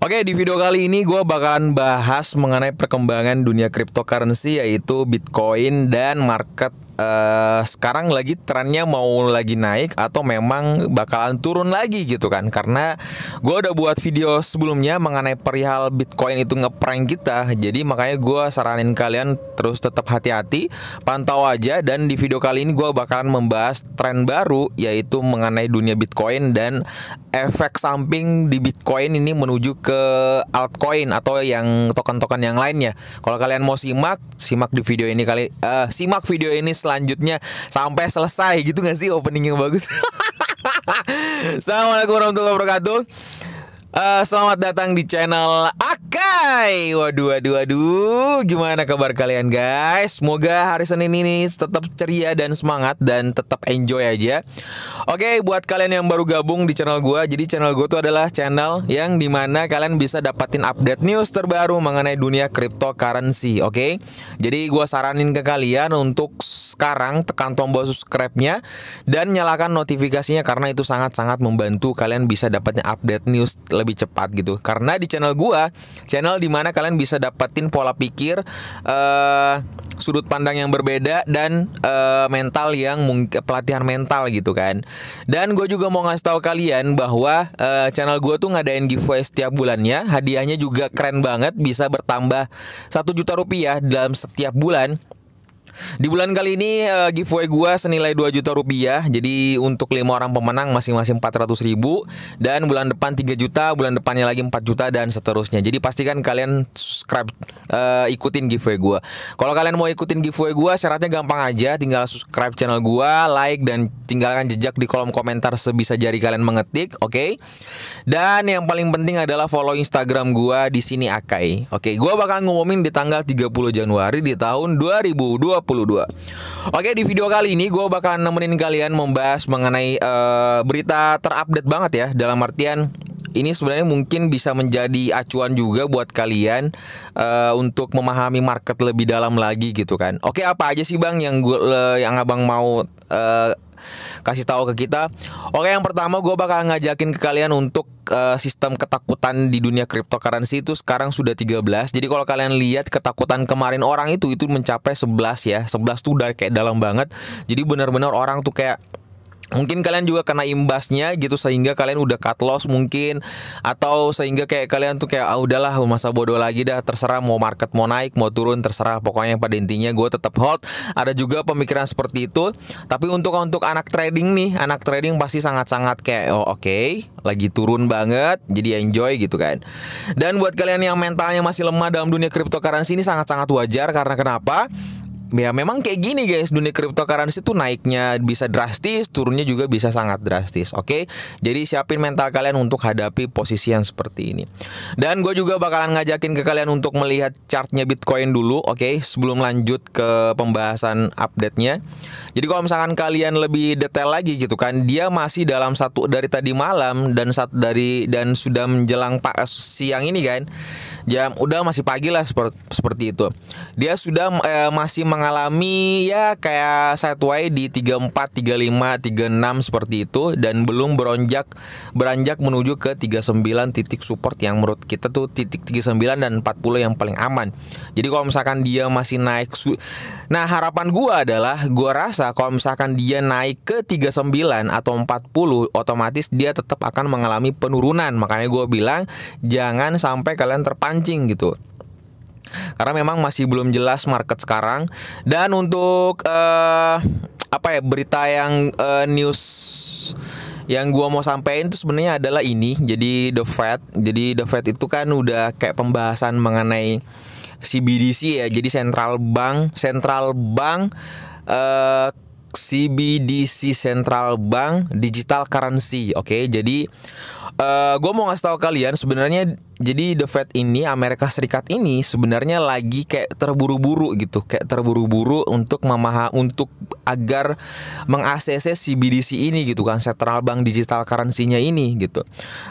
Oke, di video kali ini gue bakalan bahas mengenai perkembangan dunia cryptocurrency, yaitu Bitcoin dan market sekarang lagi trennya mau lagi naik atau memang bakalan turun lagi gitu kan. Karena gue udah buat video sebelumnya mengenai perihal Bitcoin itu ngeprank kita. Jadi makanya gue saranin kalian terus tetap hati-hati, pantau aja. Dan di video kali ini gue bakalan membahas tren baru, yaitu mengenai dunia Bitcoin dan efek samping di Bitcoin ini menuju ke altcoin atau yang token-token yang lainnya. Kalau kalian mau simak di video ini simak video ini selanjutnya sampai selesai gitu gak sih, openingnya bagus. Assalamualaikum warahmatullahi wabarakatuh. Selamat datang di channel Akai. Waduh, gimana kabar kalian guys? Semoga hari Senin ini tetap ceria dan semangat dan tetap enjoy aja. Oke, buat kalian yang baru gabung di channel gue, jadi channel gue tuh adalah channel yang dimana kalian bisa dapatin update news terbaru mengenai dunia cryptocurrency. Oke, jadi gue saranin ke kalian untuk sekarang tekan tombol subscribe-nya dan nyalakan notifikasinya, karena itu sangat-sangat membantu kalian bisa dapatnya update news lebih cepat gitu. Karena di channel gua, channel dimana kalian bisa dapetin pola pikir, sudut pandang yang berbeda dan mental yang pelatihan mental gitu kan. Dan gue juga mau ngasih tahu kalian bahwa channel gue tuh ngadain giveaway setiap bulannya. Hadiahnya juga keren banget, bisa bertambah 1 juta rupiah dalam setiap bulan. Di bulan kali ini giveaway gue senilai 2 juta rupiah. Jadi untuk 5 orang pemenang masing-masing 400 ribu. Dan bulan depan 3 juta, bulan depannya lagi 4 juta dan seterusnya. Jadi pastikan kalian subscribe, ikutin giveaway gue. Kalau kalian mau ikutin giveaway gue, syaratnya gampang aja. Tinggal subscribe channel gue, like, dan tinggalkan jejak di kolom komentar sebisa jari kalian mengetik. Oke. Dan yang paling penting adalah follow Instagram gue di sini Akai. Oke, gue bakal ngumumin di tanggal 30 Januari di tahun 2022. Oke, di video kali ini gue bakal nemenin kalian membahas mengenai berita terupdate banget ya. Dalam artian ini sebenarnya mungkin bisa menjadi acuan juga buat kalian untuk memahami market lebih dalam lagi gitu kan. Oke, apa aja sih Bang yang abang mau kasih tahu ke kita? Oke, yang pertama gue bakal ngajakin ke kalian untuk sistem ketakutan di dunia cryptocurrency itu sekarang sudah 13. Jadi kalau kalian lihat ketakutan kemarin orang itu mencapai 11 ya. 11 tuh udah kayak dalam banget. Jadi benar-benar orang tuh kayak mungkin kalian juga kena imbasnya gitu, sehingga kalian udah cut loss mungkin, atau sehingga kayak kalian tuh kayak udahlah masa bodoh lagi dah, terserah mau market mau naik mau turun terserah, pokoknya pada intinya gue tetap hold. Ada juga pemikiran seperti itu. Tapi untuk anak trading nih, anak trading pasti sangat-sangat kayak oke, lagi turun banget, jadi enjoy gitu kan. Dan buat kalian yang mentalnya masih lemah dalam dunia cryptocurrency ini sangat-sangat wajar. Karena kenapa? Ya memang kayak gini guys, dunia cryptocurrency tuh naiknya bisa drastis, turunnya juga bisa sangat drastis. Oke, jadi siapin mental kalian untuk hadapi posisi yang seperti ini. Dan gue juga bakalan ngajakin ke kalian untuk melihat chartnya Bitcoin dulu. Oke, sebelum lanjut ke pembahasan update-nya. Jadi kalau misalkan kalian lebih detail lagi gitu kan, dia masih dalam satu dari tadi malam dan sudah menjelang siang ini kan, jam udah masih pagi lah seperti itu. Dia sudah masih mengalami ya kayak sideways di 34, 35, 36 seperti itu, dan belum beranjak menuju ke 39 titik support yang menurut kita tuh titik 39 dan 40 yang paling aman. Jadi kalau misalkan dia masih naik, nah harapan gua adalah, gua rasa kalau misalkan dia naik ke 39 atau 40, otomatis dia tetap akan mengalami penurunan. Makanya gua bilang jangan sampai kalian terpancing gitu, karena memang masih belum jelas market sekarang. Dan untuk berita yang news yang gua mau sampaikan itu sebenarnya adalah ini. Jadi The Fed itu kan udah kayak pembahasan mengenai CBDC ya. Jadi central bank CBDC, Central Bank Digital Currency. Oke, jadi gue mau ngasih tahu kalian sebenarnya, jadi The Fed ini, Amerika Serikat ini sebenarnya lagi kayak terburu-buru gitu, untuk agar meng-ACC CBDC ini gitu kan, Central Bank Digital Currency-nya ini gitu.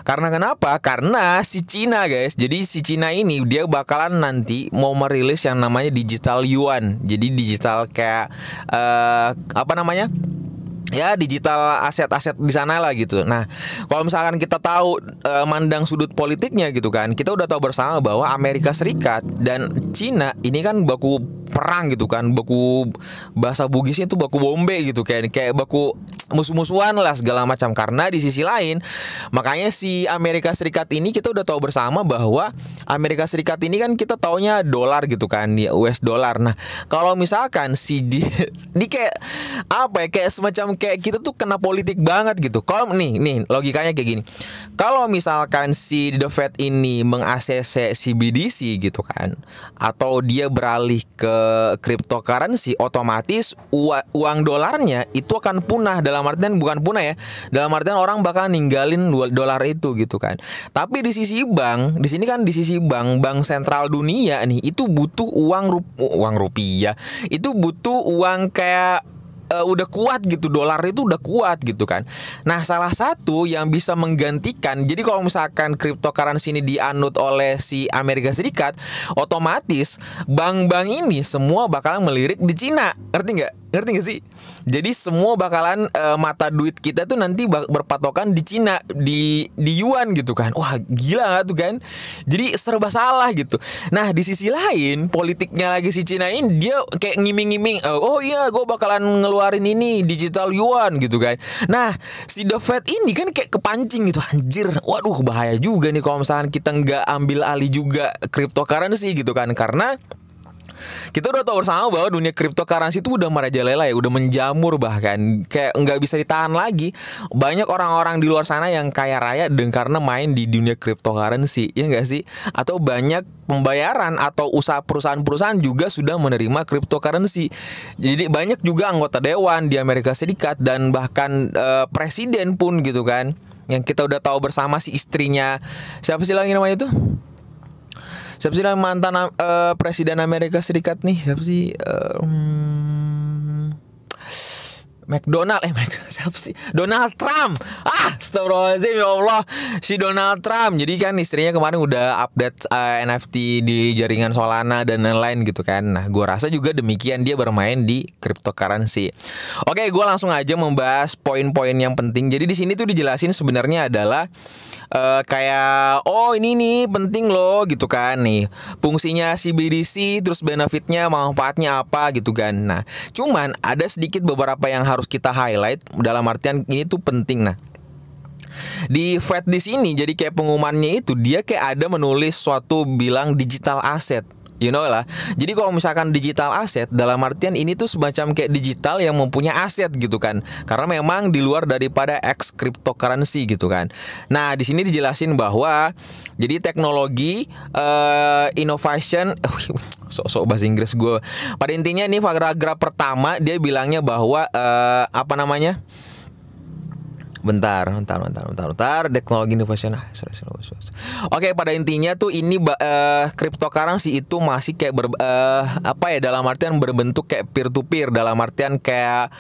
Karena kenapa? Karena si Cina guys, jadi si Cina ini dia bakalan nanti mau merilis yang namanya digital yuan. Jadi digital kayak ya digital aset-aset di sana lah gitu. Nah, kalau misalkan kita tahu mandang sudut politiknya gitu kan, kita udah tahu bersama bahwa Amerika Serikat dan Cina ini kan baku perang gitu kan, baku bahasa Bugisnya itu baku bombe gitu, kayak baku musuh-musuhan lah segala macam. Karena di sisi lain, makanya si Amerika Serikat ini kita udah tahu bersama bahwa Amerika Serikat ini kan kita taunya dolar gitu kan, ya US dollar. Nah, kalau misalkan di kayak apa ya, kayak semacam kayak kita tuh kena politik banget gitu. Kalau nih logikanya kayak gini. Kalau misalkan si The Fed ini meng-ACC si BDC gitu kan, atau dia beralih ke cryptocurrency, otomatis uang dolarnya itu akan punah. Dalam artian bukan punah ya, dalam artian orang bakal ninggalin dolar itu gitu kan. Tapi di sisi bank, di sini kan di sisi bank sentral dunia nih, itu butuh uang rupiah, itu butuh uang kayak udah kuat gitu, dolar itu udah kuat gitu kan. Nah, salah satu yang bisa menggantikan, jadi kalau misalkan cryptocurrency ini dianut oleh si Amerika Serikat, otomatis bank-bank ini semua bakalan melirik di Cina. Ngerti nggak sih? Jadi semua bakalan mata duit kita tuh nanti berpatokan di Cina, di yuan gitu kan. Wah, gila gak tuh kan? Jadi serba salah gitu. Nah, di sisi lain politiknya lagi si Cina ini, dia kayak ngiming-ngiming, oh iya gue bakalan ngeluarin ini digital yuan gitu kan. Nah, si The Fed ini kan kayak kepancing gitu, anjir. Waduh, bahaya juga nih kalau misalkan kita nggak ambil alih juga cryptocurrency gitu kan. Karena kita udah tahu bersama bahwa dunia cryptocurrency itu udah merajalela ya, udah menjamur, bahkan kayak nggak bisa ditahan lagi. Banyak orang-orang di luar sana yang kaya raya dan karena main di dunia cryptocurrency, ya nggak sih? Atau banyak pembayaran atau usaha perusahaan-perusahaan juga sudah menerima cryptocurrency. Jadi banyak juga anggota dewan di Amerika Serikat dan bahkan presiden pun gitu kan, yang kita udah tahu bersama si istrinya, siapa sih lagi namanya itu? Siapa sih mantan presiden Amerika Serikat nih? Siapa sih? Siapa sih? Donald Trump. Astagfirullahaladzim, ya Allah. Si Donald Trump. Jadi kan istrinya kemarin udah update NFT di jaringan Solana dan lain-lain gitu kan. Nah, gue rasa juga demikian, dia bermain di cryptocurrency. Oke, gue langsung aja membahas poin-poin yang penting. Jadi di sini tuh dijelasin sebenarnya adalah kayak ini nih penting loh gitu kan, nih fungsinya si BDC, terus benefitnya, manfaatnya apa gitu kan. Nah, cuman ada sedikit beberapa yang harus kita highlight dalam artian ini tuh penting. Nah, di Fed di sini jadi kayak pengumumannya itu dia kayak ada menulis suatu bilang digital asset. You know lah. Jadi kalau misalkan digital asset dalam artian ini tuh semacam kayak digital yang mempunyai aset gitu kan. Karena memang di luar daripada X cryptocurrency gitu kan. Nah, di sini dijelasin bahwa jadi teknologi innovation sok bahasa Inggris gue. Pada intinya ini paragraf pertama dia bilangnya bahwa apa namanya? Bentar. Teknologi inovasi. Oke, pada intinya tuh ini cryptocurrency itu masih kayak dalam artian berbentuk kayak peer to peer, dalam artian kayak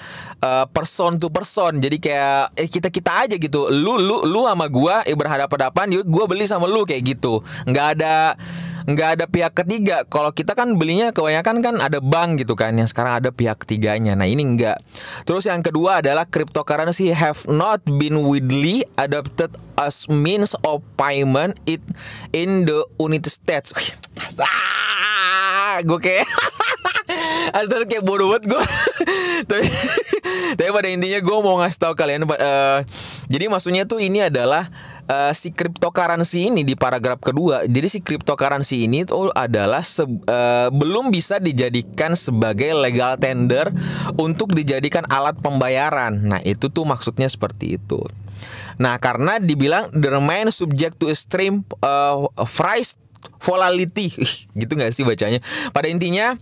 person to person. Jadi kayak kita aja gitu. Lu sama gua berhadapan-hadapan, yuk gua beli sama lu kayak gitu. Nggak ada pihak ketiga. Kalau kita kan belinya kebanyakan kan ada bank gitu kan, yang sekarang ada pihak ketiganya. Nah, ini enggak. Terus yang kedua adalah cryptocurrency have not been widely adopted as means of payment in the United States. Gue kayak asal kayak bodoh banget gue. Tapi pada intinya gue mau ngasih tahu kalian, jadi maksudnya tuh ini adalah si cryptocurrency ini di paragraf kedua. Jadi si cryptocurrency ini tuh adalah belum bisa dijadikan sebagai legal tender untuk dijadikan alat pembayaran. Nah, itu tuh maksudnya seperti itu. Nah, karena dibilang the remain subject to extreme price volatility, gitu nggak sih bacanya? Pada intinya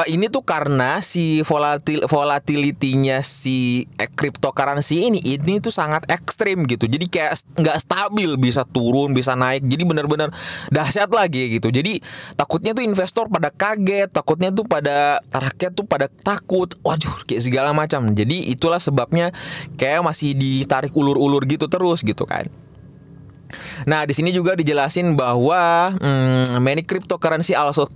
ini tuh karena si volatility-nya si cryptocurrency ini tuh sangat ekstrim gitu. Jadi kayak nggak stabil, bisa turun, bisa naik. Jadi benar-benar dahsyat lagi gitu. Jadi takutnya tuh investor pada kaget, takutnya tuh pada rakyat tuh pada takut. Waduh, kayak segala macam. Jadi itulah sebabnya kayak masih ditarik ulur-ulur gitu terus gitu kan. Nah, di sini juga dijelasin bahwa many cryptocurrency also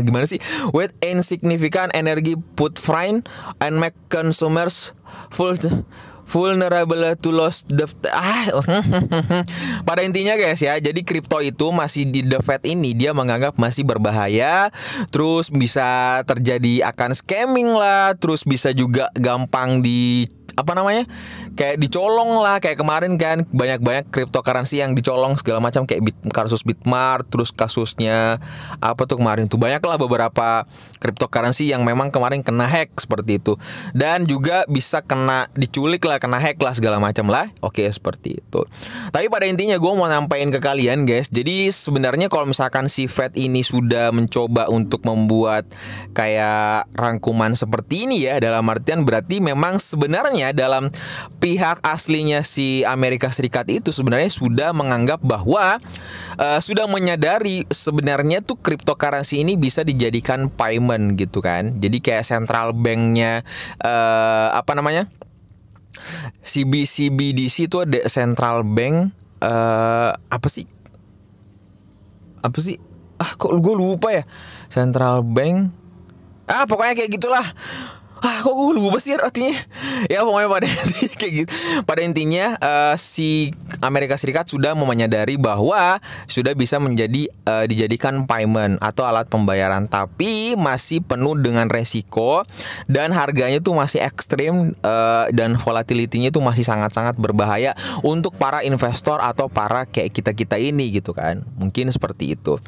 gimana sih? With insignificant energy footprint and make consumers vulnerable to loss pada intinya guys ya, jadi kripto itu masih di the Fed ini dia menganggap masih berbahaya, terus bisa terjadi akan scamming lah, terus bisa juga gampang kayak dicolong lah, kayak kemarin kan banyak cryptocurrency yang dicolong segala macam, kayak kasus Bitmart, terus kasusnya apa tuh kemarin tuh, banyak lah beberapa cryptocurrency yang memang kemarin kena hack seperti itu, dan juga bisa kena diculik lah, kena hack lah segala macam lah. Oke, seperti itu. Tapi pada intinya gue mau nampain ke kalian guys, jadi sebenarnya kalau misalkan si Fed ini sudah mencoba untuk membuat kayak rangkuman seperti ini ya, dalam artian berarti memang sebenarnya dalam pihak aslinya si Amerika Serikat itu sebenarnya sudah menganggap bahwa sudah menyadari sebenarnya tuh cryptocurrency ini bisa dijadikan payment gitu kan. Jadi kayak central banknya CBDC itu ada central bank apa sih kok gue lupa ya, central bank pokoknya kayak gitulah. Kok gue lupa sih artinya. Ya pokoknya pada intinya kayak gitu. Pada intinya si Amerika Serikat sudah menyadari bahwa sudah bisa dijadikan payment atau alat pembayaran, tapi masih penuh dengan resiko dan harganya tuh masih ekstrim, dan volatility-nya tuh masih sangat-sangat berbahaya untuk para investor atau para kayak kita-kita ini gitu kan. Mungkin seperti itu.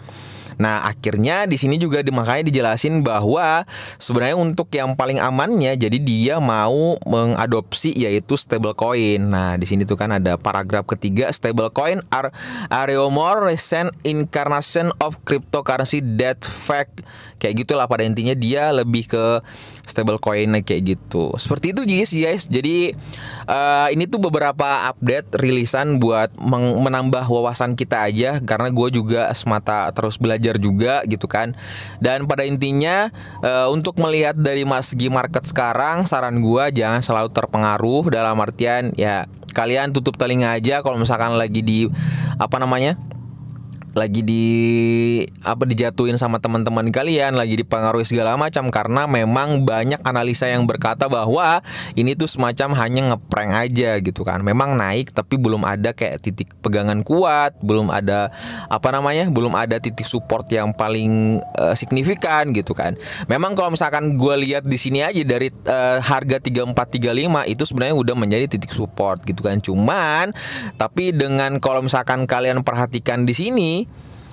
Nah, akhirnya di sini juga makanya dijelasin bahwa sebenarnya untuk yang paling amannya, jadi dia mau mengadopsi yaitu stablecoin. Nah, di sini tuh kan ada paragraf ketiga, stablecoin are a more recent incarnation of cryptocurrency that fact. Kayak gitulah pada intinya, dia lebih ke stablecoin kayak gitu. Seperti itu guys. Jadi ini tuh beberapa update rilisan buat menambah wawasan kita aja, karena gue juga semata terus belajar juga gitu kan. Dan pada intinya untuk melihat dari segi market sekarang, saran gue jangan selalu terpengaruh, dalam artian ya kalian tutup telinga aja kalau misalkan lagi dijatuhin sama teman-teman kalian, lagi dipengaruhi segala macam, karena memang banyak analisa yang berkata bahwa ini tuh semacam hanya ngeprank aja gitu kan. Memang naik tapi belum ada kayak titik pegangan kuat, belum ada belum ada titik support yang paling signifikan gitu kan. Memang kalau misalkan gue lihat di sini aja dari harga 3435 itu sebenarnya udah menjadi titik support gitu kan. Cuman tapi dengan kalau misalkan kalian perhatikan di sini,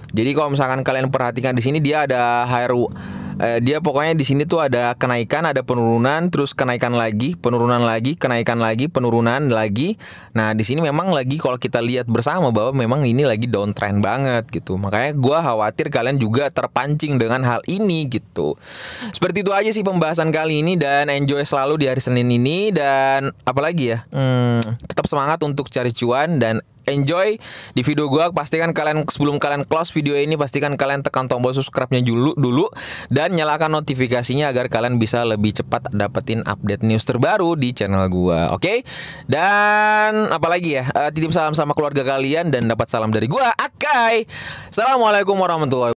jadi kalau misalkan kalian perhatikan di sini dia ada dia pokoknya di sini tuh ada kenaikan, ada penurunan, terus kenaikan lagi, penurunan lagi, kenaikan lagi, penurunan lagi. Nah, di sini memang lagi kalau kita lihat bersama bahwa memang ini lagi downtrend banget gitu. Makanya gue khawatir kalian juga terpancing dengan hal ini gitu. Seperti itu aja sih pembahasan kali ini, dan enjoy selalu di hari Senin ini, dan apalagi ya, tetap semangat untuk cari cuan dan enjoy di video gue. Pastikan kalian sebelum kalian close video ini, pastikan kalian tekan tombol subscribe-nya dulu dan nyalakan notifikasinya agar kalian bisa lebih cepat dapetin update news terbaru di channel gue. Oke? Dan apalagi ya, titip salam sama keluarga kalian dan dapat salam dari gue, Akai. Assalamualaikum warahmatullahi wabarakatuh.